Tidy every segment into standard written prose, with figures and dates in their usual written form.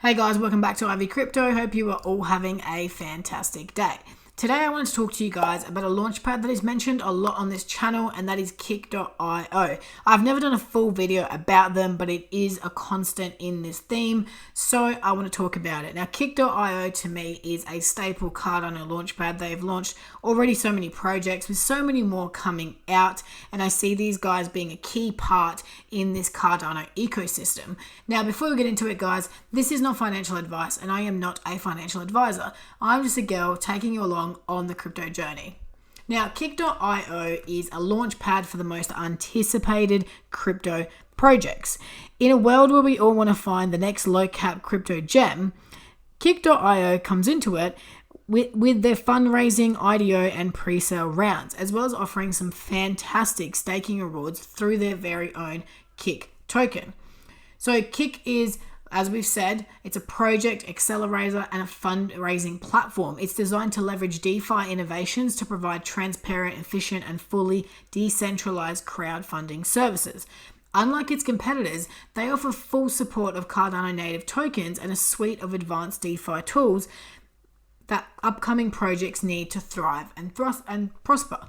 Hey guys, welcome back to Ivy Crypto. Hope you are all having a fantastic day. Today I want to talk to you guys about a launchpad that is mentioned a lot on this channel, and that is Kick.io. I've never done a full video about them, but it is a constant in this theme, so I want to talk about it. Now, Kick.io to me is a staple Cardano launchpad. They've launched already so many projects with so many more coming out, and I see these guys being a key part in this Cardano ecosystem. Now, before we get into it, guys, this is not financial advice, and I am not a financial advisor. I'm just a girl taking you along on the crypto journey. Now, Kick.io is a launch pad for the most anticipated crypto projects. In a world where we all want to find the next low cap crypto gem, Kick.io comes into it with their fundraising, IDO, and pre-sale rounds, as well as offering some fantastic staking rewards through their very own Kick token. So Kick is, as we've said, it's a project accelerator and a fundraising platform. It's designed to leverage DeFi innovations to provide transparent, efficient, and fully decentralized crowdfunding services. Unlike its competitors, they offer full support of Cardano native tokens and a suite of advanced DeFi tools that upcoming projects need to thrive and prosper.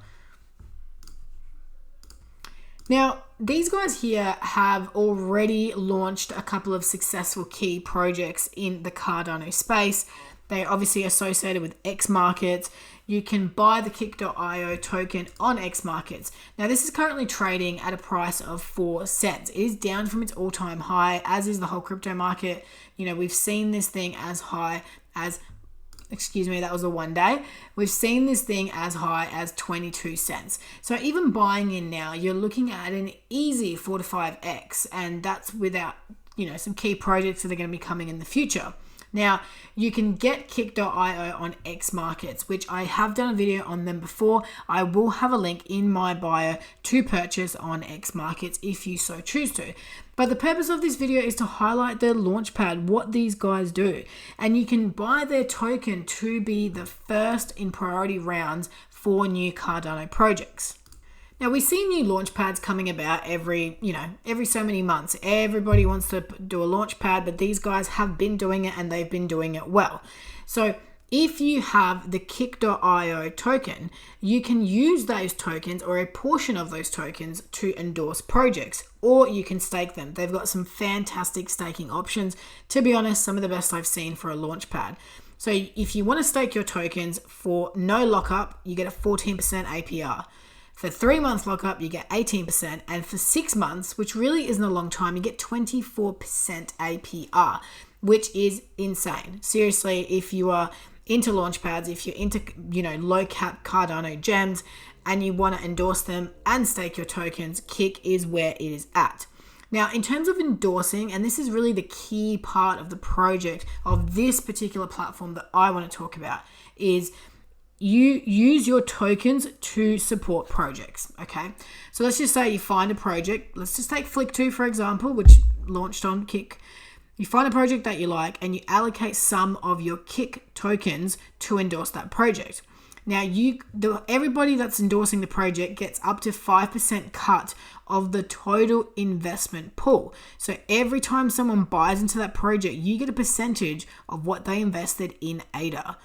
Now, these guys here have already launched a couple of successful key projects in the Cardano space. They're obviously associated with X markets. You can buy the Kick.io token on X markets. Now, this is currently trading at a price of 4 cents. It is down from its all-time high, as is the whole crypto market. You know, we've seen this thing as high as, that was a 1 day. We've seen this thing as high as 22 cents. So even buying in now, you're looking at an easy 4 to 5x, and that's without, some key projects that are going to be coming in the future. Now, you can get Kick.io on X markets, which I have done a video on them before. I will have a link in my bio to purchase on X markets if you so choose to. But the purpose of this video is to highlight their launchpad, what these guys do. And you can buy their token to be the first in priority rounds for new Cardano projects. Now, we see new launchpads coming about every so many months. Everybody wants to do a launchpad, but these guys have been doing it, and they've been doing it well. So if you have the Kick.io token, you can use those tokens or a portion of those tokens to endorse projects, or you can stake them. They've got some fantastic staking options. To be honest, some of the best I've seen for a launchpad. So if you want to stake your tokens for no lockup, you get a 14% APR. For 3 months lockup, you get 18%. And for 6 months, which really isn't a long time, you get 24% APR, which is insane. Seriously, if you are into launchpads, if you're into, low cap Cardano gems, and you want to endorse them and stake your tokens, Kick is where it is at. Now, in terms of endorsing, and this is really the key part of the project of this particular platform that I want to talk about, is you use your tokens to support projects, okay? So let's just say you find a project. Let's just take Flick2, for example, which launched on Kick. You find a project that you like, and you allocate some of your Kick tokens to endorse that project. Now, everybody that's endorsing the project gets up to 5% cut of the total investment pool. So every time someone buys into that project, you get a percentage of what they invested in ADA.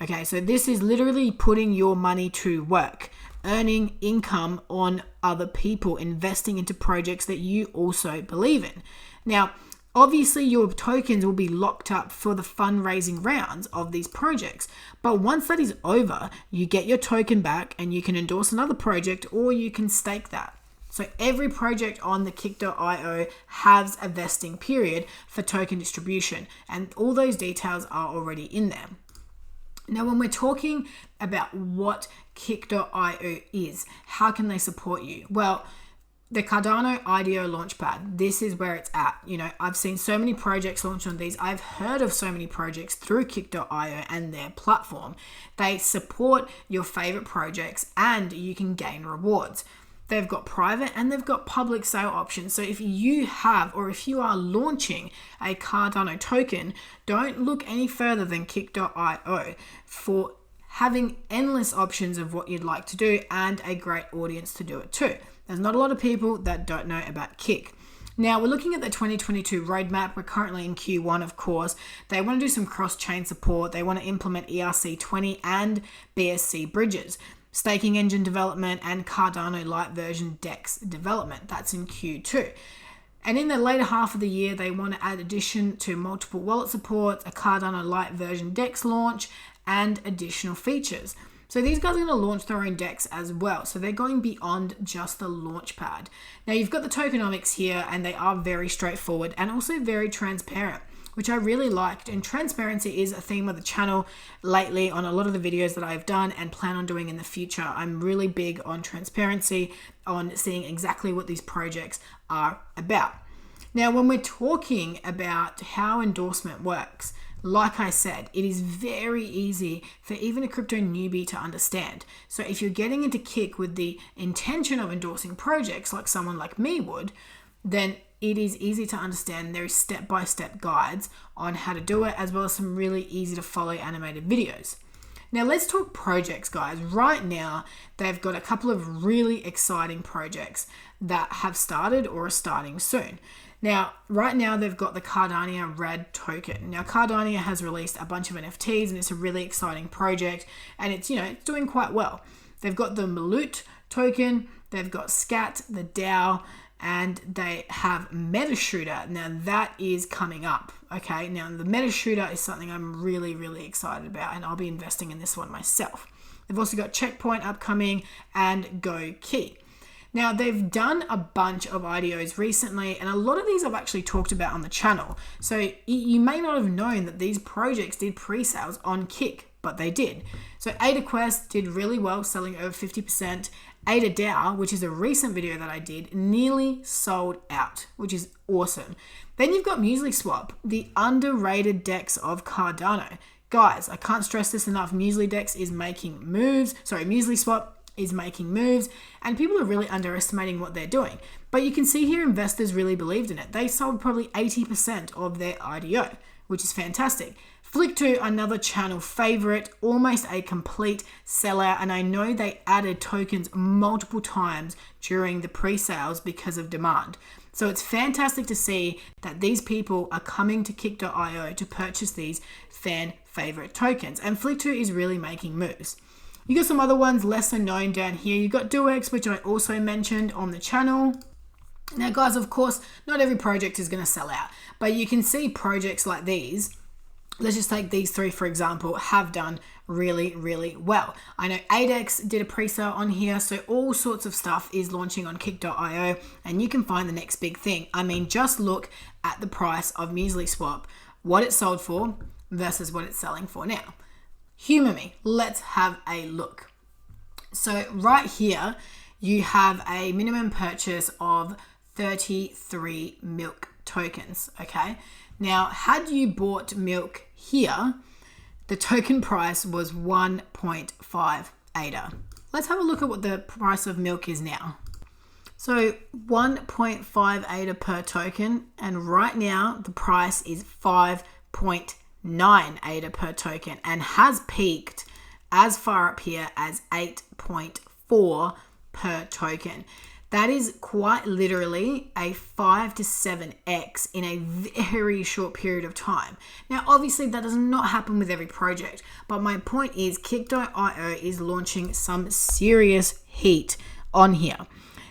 Okay, so this is literally putting your money to work, earning income on other people, investing into projects that you also believe in. Now, obviously, your tokens will be locked up for the fundraising rounds of these projects. But once that is over, you get your token back and you can endorse another project, or you can stake that. So every project on the Kick.io has a vesting period for token distribution, and all those details are already in there. Now, when we're talking about what Kick.io is, how can they support you? Well, the Cardano IDO Launchpad, this is where it's at. I've seen so many projects launch on these. I've heard of so many projects through Kick.io and their platform. They support your favorite projects, and you can gain rewards. They've got private and they've got public sale options. So if you have, or if you are launching a Cardano token, don't look any further than Kick.io for having endless options of what you'd like to do and a great audience to do it too. There's not a lot of people that don't know about Kick. Now, we're looking at the 2022 roadmap. We're currently in Q1, of course. They want to do some cross-chain support. They want to implement ERC20 and BSC bridges, staking engine development, and Cardano Lite version DEX development. That's in Q2. And in the later half of the year, they want to add addition to multiple wallet supports, a Cardano Lite version DEX launch, and additional features. So these guys are going to launch their own DEX as well. So they're going beyond just the Launchpad. Now you've got the tokenomics here, and they are very straightforward and also very transparent, which I really liked. And transparency is a theme of the channel lately on a lot of the videos that I've done and plan on doing in the future. I'm really big on transparency, on seeing exactly what these projects are about. Now, when we're talking about how endorsement works, like I said, it is very easy for even a crypto newbie to understand. So if you're getting into Kick with the intention of endorsing projects like someone like me would, then it is easy to understand. There is step-by-step guides on how to do it, as well as some really easy to follow animated videos. Now let's talk projects, guys. Right now, they've got a couple of really exciting projects that have started or are starting soon. Now, right now they've got the Cardano Red token. Now, Cardano has released a bunch of NFTs, and it's a really exciting project, and it's doing quite well. They've got the Malut token, they've got Scat, the DAO, and they have MetaShooter. Now that is coming up. Okay, now the MetaShooter is something I'm really, really excited about, and I'll be investing in this one myself. They've also got Checkpoint upcoming and GoKey. Now, they've done a bunch of IDOs recently, and a lot of these I've actually talked about on the channel. So you may not have known that these projects did pre-sales on Kick, but they did. So Ada Quest did really well, selling over 50%. Ada DAO, which is a recent video that I did, nearly sold out, which is awesome. Then you've got MuesliSwap, the underrated DEX of Cardano. Guys, I can't stress this enough. MuesliDex is making moves. MuesliSwap is making moves, and people are really underestimating what they're doing. But you can see here investors really believed in it. They sold probably 80% of their IDO, which is fantastic. Flick2, another channel favorite, almost a complete sellout, and I know they added tokens multiple times during the pre-sales because of demand. So it's fantastic to see that these people are coming to Kick.io to purchase these fan favorite tokens, and Flick2 is really making moves. You got some other ones lesser known down here. You got Duex, which I also mentioned on the channel. Now, guys, of course, not every project is going to sell out, but you can see projects like these. Let's just take these three, for example, have done really, really well. I know ADEX did a pre-sale on here, so all sorts of stuff is launching on Kick.io, and you can find the next big thing. I mean, just look at the price of MuesliSwap, what it sold for versus what it's selling for now. Humor me, let's have a look. So right here, you have a minimum purchase of 33 milk tokens, okay? Now, had you bought milk here, the token price was 1.5 ADA. Let's have a look at what the price of milk is now. So 1.5 ADA per token, and right now the price is 5.9 ADA per token, and has peaked as far up here as 8.4 per token. That is quite literally a 5 to 7x in a very short period of time. Now, obviously, that does not happen with every project, but my point is Kick.io is launching some serious heat on here.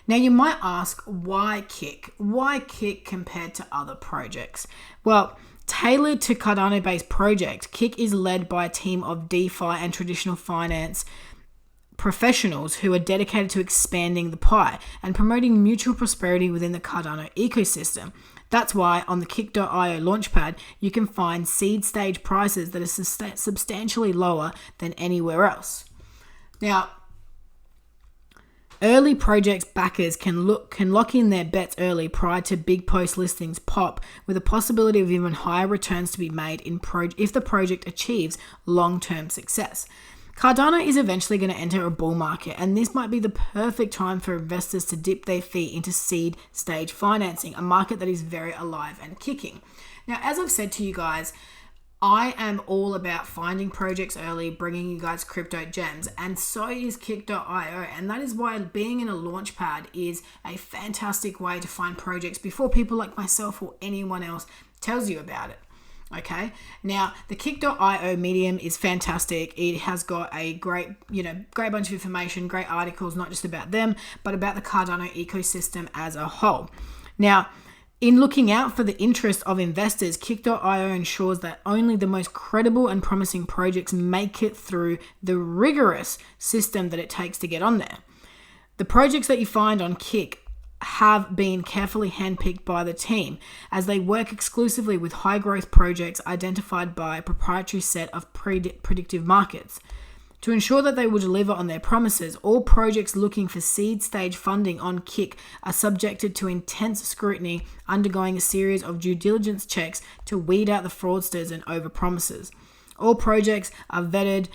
Now, you might ask, why Kick? Why Kick compared to other projects? Well, tailored to Cardano-based project, Kick is led by a team of DeFi and traditional finance professionals who are dedicated to expanding the pie and promoting mutual prosperity within the Cardano ecosystem. That's why on the Kick.io Launchpad, you can find seed stage prices that are substantially lower than anywhere else. Now, early projects backers can lock in their bets early prior to big post listings pop, with a possibility of even higher returns to be made if the project achieves long-term success. Cardano is eventually going to enter a bull market, and this might be the perfect time for investors to dip their feet into seed stage financing, a market that is very alive and kicking. Now, as I've said to you guys, I am all about finding projects early, bringing you guys crypto gems, and so is Kick.io. And that is why being in a launchpad is a fantastic way to find projects before people like myself or anyone else tells you about it. Okay, now the Kick.io medium is fantastic. It has got a great bunch of information, great articles, not just about them, but about the Cardano ecosystem as a whole. Now, in looking out for the interest of investors, Kick.io ensures that only the most credible and promising projects make it through the rigorous system that it takes to get on there. The projects that you find on Kick have been carefully handpicked by the team as they work exclusively with high growth projects identified by a proprietary set of predictive markets. To ensure that they will deliver on their promises, all projects looking for seed stage funding on Kick are subjected to intense scrutiny, undergoing a series of due diligence checks to weed out the fraudsters and overpromisers. All projects are vetted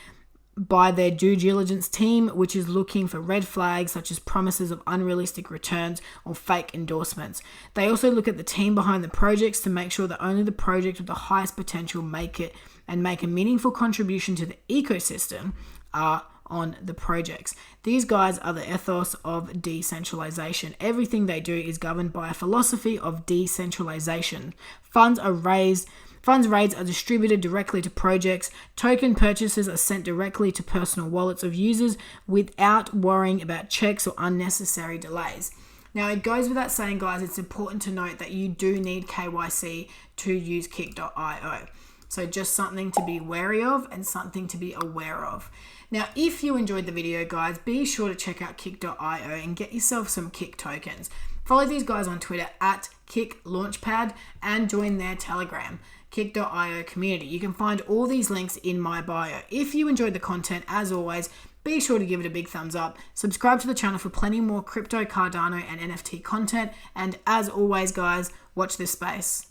by their due diligence team, which is looking for red flags such as promises of unrealistic returns or fake endorsements. They also look at the team behind the projects to make sure that only the project with the highest potential make it and make a meaningful contribution to the ecosystem are on the projects. These guys are the ethos of decentralization. Everything they do is governed by a philosophy of decentralization. Funds raised are distributed directly to projects. Token purchases are sent directly to personal wallets of users without worrying about checks or unnecessary delays. Now, it goes without saying, guys, it's important to note that you do need KYC to use Kick.io. So just something to be wary of and something to be aware of. Now, if you enjoyed the video, guys, be sure to check out Kick.io and get yourself some Kick tokens. Follow these guys on Twitter at Kick Launchpad and join their Telegram, Kick.io community. You can find all these links in my bio. If you enjoyed the content, as always, be sure to give it a big thumbs up. Subscribe to the channel for plenty more crypto, Cardano, and NFT content. And as always, guys, watch this space.